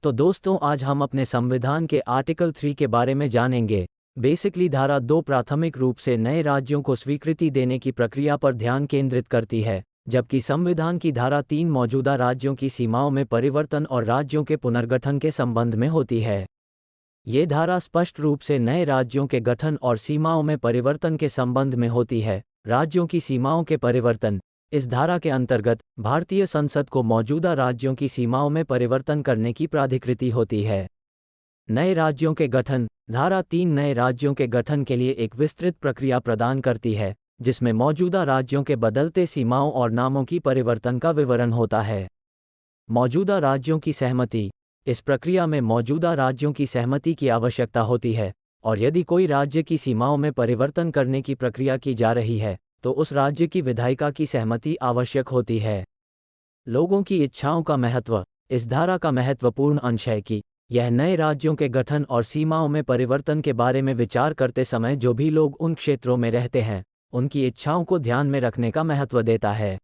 तो दोस्तों आज हम अपने संविधान के आर्टिकल 3 के बारे में जानेंगे। बेसिकली धारा 2 प्राथमिक रूप से नए राज्यों को स्वीकृति देने की प्रक्रिया पर ध्यान केंद्रित करती है, जबकि संविधान की धारा 3 मौजूदा राज्यों की सीमाओं में परिवर्तन और राज्यों के पुनर्गठन के संबंध में होती है। ये धारा स्पष्ट रूप से नए राज्यों के गठन और सीमाओं में परिवर्तन के संबंध में होती है। राज्यों की सीमाओं के परिवर्तन। इस धारा के अंतर्गत भारतीय संसद को मौजूदा राज्यों की सीमाओं में परिवर्तन करने की प्राधिकृति होती है। नए राज्यों के गठन। धारा 3 नए राज्यों के गठन के लिए एक विस्तृत प्रक्रिया प्रदान करती है, जिसमें मौजूदा राज्यों के बदलते सीमाओं और नामों की परिवर्तन का विवरण होता है। मौजूदा राज्यों की सहमति। इस प्रक्रिया में मौजूदा राज्यों की सहमति की आवश्यकता होती है, और यदि कोई राज्य की सीमाओं में परिवर्तन करने की प्रक्रिया की जा रही है, तो उस राज्य की विधायिका की सहमति आवश्यक होती है। लोगों की इच्छाओं का महत्व। इस धारा का महत्वपूर्ण अंश है कि यह नए राज्यों के गठन और सीमाओं में परिवर्तन के बारे में विचार करते समय जो भी लोग उन क्षेत्रों में रहते हैं, उनकी इच्छाओं को ध्यान में रखने का महत्व देता है।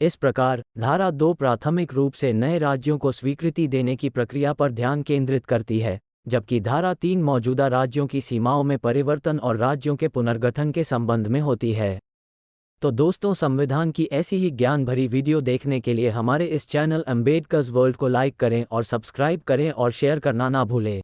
इस प्रकार धारा 2 प्राथमिक रूप से नए राज्यों को स्वीकृति देने की प्रक्रिया पर ध्यान केंद्रित करती है, जबकि धारा 3 मौजूदा राज्यों की सीमाओं में परिवर्तन और राज्यों के पुनर्गठन के संबंध में होती है। तो दोस्तों, संविधान की ऐसी ही ज्ञान भरी वीडियो देखने के लिए हमारे इस चैनल अम्बेडकर्स वर्ल्ड को लाइक करें और सब्सक्राइब करें और शेयर करना ना भूलें।